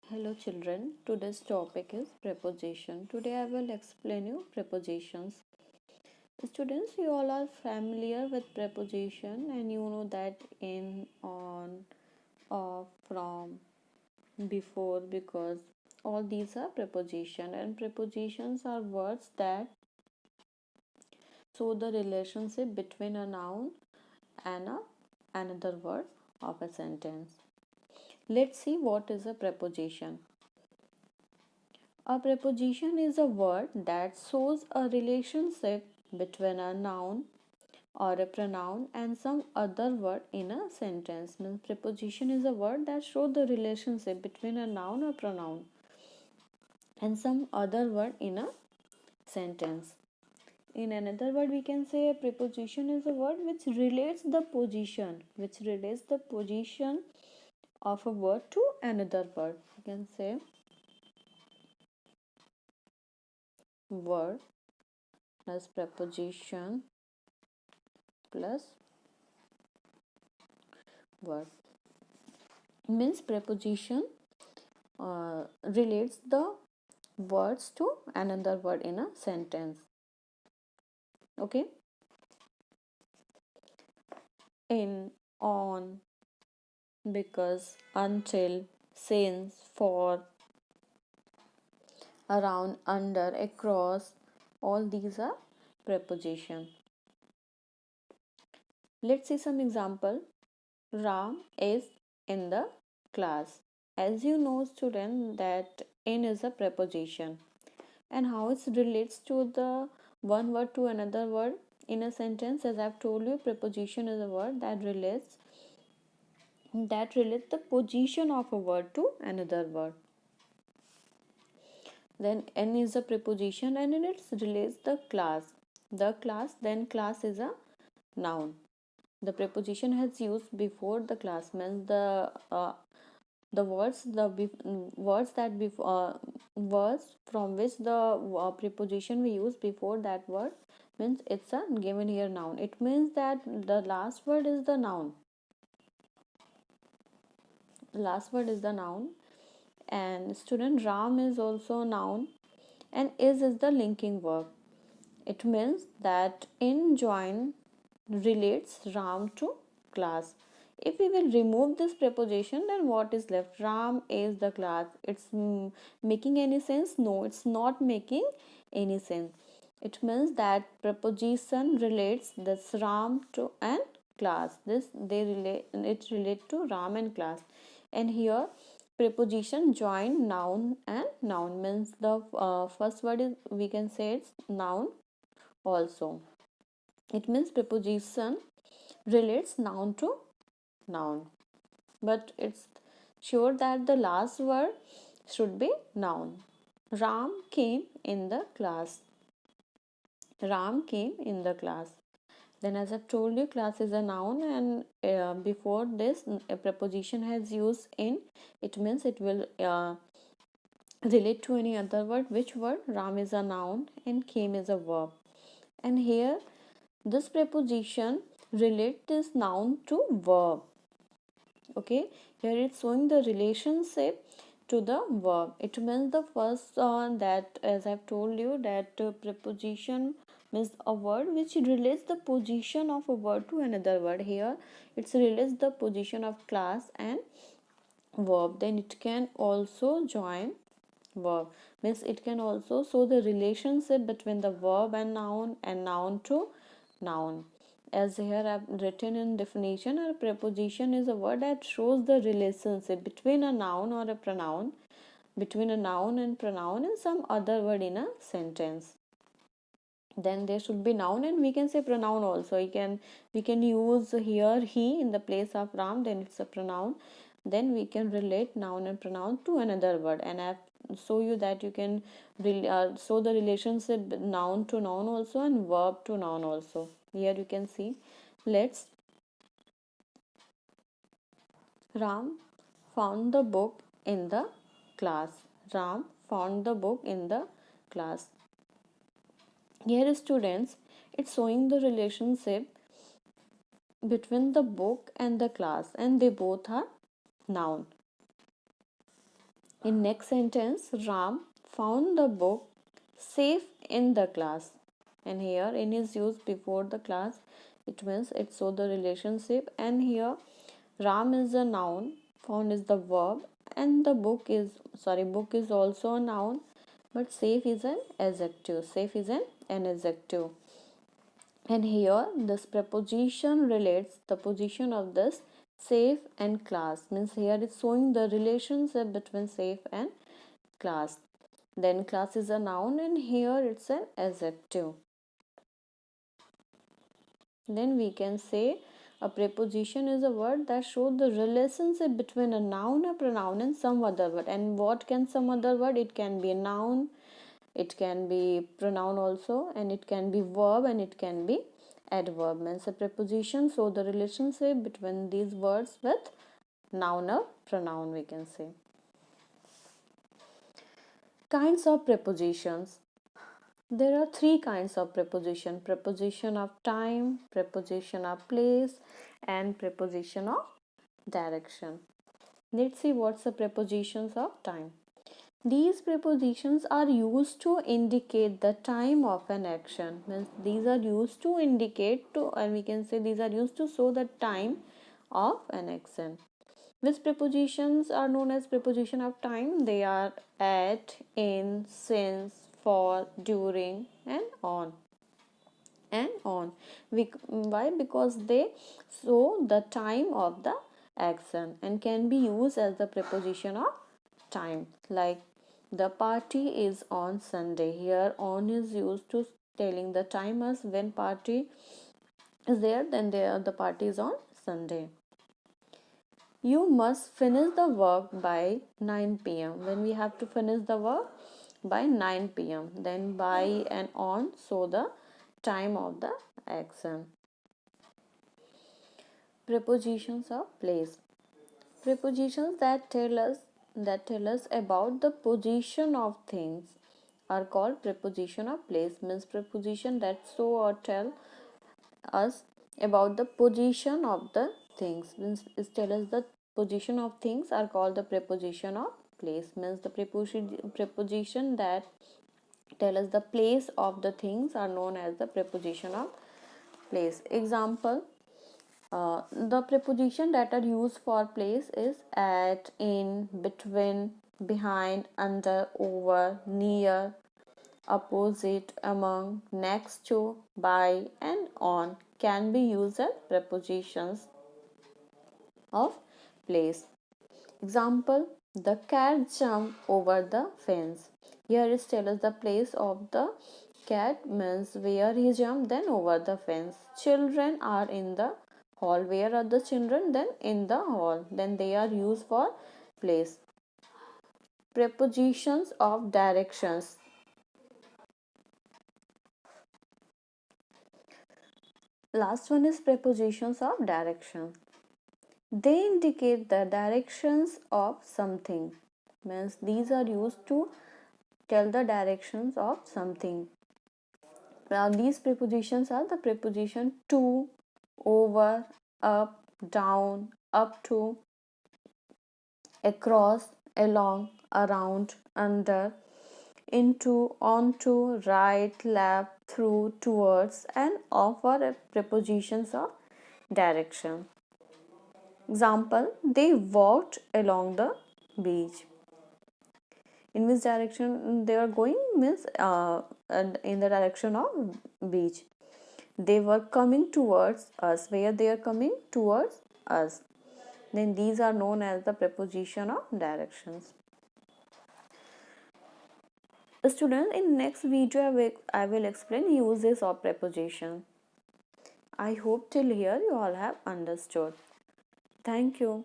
Hello children, today's topic is preposition. Today I will explain you prepositions. Students, you all are familiar with preposition and you know that in, on, of, from, before, because all these are preposition, and prepositions are words that show the relationship between a noun and another word of a sentence. Let's see what is a preposition. A preposition is a word that shows a relationship between a noun or a pronoun and some other word in a sentence. Means preposition is a word that shows the relationship between a noun or pronoun and some other word in a sentence. In another word, we can say a preposition is a word which relates the position of a word to another word. You can say word plus preposition plus word. Means preposition relates the words to another word in a sentence. Okay. In, on, because, until, since, for, around, under, across, all these are preposition. Let's see some example. Ram is in the class. As you know, student, that in is a preposition, and how it relates to the one word to another word in a sentence. As I've told you, preposition is a word that relates the position of a word to another word. Then n is a preposition and it relates the class is a noun. The preposition has used before the class, means the words from which the preposition we use before that word, means it's a given here noun. It means that the last word is the noun. Last word is the noun. And student, Ram is also a noun and is the linking verb. It means that in join relates Ram to class. If we will remove this preposition, then what is left? Ram is the class. It's making any sense? No, it's not making any sense. It means that preposition relates this Ram to and class. It relate to Ram and class. And here preposition join noun and noun, means the first word is, we can say, it's noun also. It means preposition relates noun to noun, but it's sure that the last word should be noun. Ram came in the class. Ram came in the class. Then, as I've told you, class is a noun, and before this, a preposition has used in. It means it will relate to any other word. Which word? Ram is a noun and came is a verb. And here, this preposition relate this noun to verb. Okay, here it's showing the relationship to the verb. It means the first that, as I've told you, that preposition means a word which relates the position of a word to another word. Here it relates the position of class and verb. Then it can also join verb, means it can also show the relationship between the verb and noun to noun. As here I've written in definition, a preposition is a word that shows the relationship between a noun or a pronoun, between a noun and pronoun and some other word in a sentence. Then there should be noun and we can say pronoun also. We can use here he in the place of Ram, then it's a pronoun. Then we can relate noun and pronoun to another word, and I show you that you can show the relationship noun to noun also and verb to noun also. Here you can see. Let's Ram found the book in the class. Ram found the book in the class. Here, students, it's showing the relationship between the book and the class, and they both are noun. In next sentence, Ram found the book safe in the class. And here in is used before the class. It means it shows the relationship. And here Ram is a noun, found is the verb, and the book is also a noun, but safe is an adjective. Safe is an adjective. And here this preposition relates the position of this safe and class, means here it's showing the relationship between safe and class. Then class is a noun and here it's an adjective. Then we can say a preposition is a word that shows the relationship between a noun, a pronoun, and some other word. And what can some other word? It can be a noun, it can be pronoun also, and it can be verb, and it can be adverb. Means a preposition so the relationship between these words with noun or pronoun, we can say. Kinds of prepositions. There are three kinds of preposition: preposition of time, preposition of place, and preposition of direction. Let's see what's the prepositions of time. These prepositions are used to indicate the time of an action. Means these are used to indicate to, and we can say these are used to show the time of an action. Which prepositions are known as preposition of time? They are at, in, since, for, during, and on. And on. Why? Because they show the time of the action and can be used as the preposition of time. Like the party is on Sunday. Here on is used to telling the time as when party is there, then the party is on Sunday. You must finish the work by 9 p.m. When we have to finish the work by 9 p.m. Then by and on so the time of the action. Prepositions of place. Prepositions that tell us about the position of things are called preposition of place. Means preposition that show or tell us about the position of the things. Means is tell us the position of things are called the preposition of place. Means the preposition that tell us the place of the things are known as the preposition of place. Example, the preposition that are used for place is at, in, between, behind, under, over, near, opposite, among, next to, by, and on can be used as prepositions of place. Example, the cat jumped over the fence. Here it tells us the place of the cat, means where he jumped, then over the fence. Children are in the hall. Where are the children? Then in the hall. Then they are used for place. Prepositions of directions. Last one is prepositions of direction. They indicate the directions of something. Means these are used to tell the directions of something. Now these prepositions are the preposition to, over, up, down, up to, across, along, around, under, into, onto, right, left, through, towards, and off are prepositions of direction. Example, they walked along the beach. In which direction they are going? Means in the direction of beach. They were coming towards us. Where they are coming? Towards us. Then these are known as the preposition of directions. Students, in next video I will explain uses of preposition. I hope till here you all have understood. Thank you.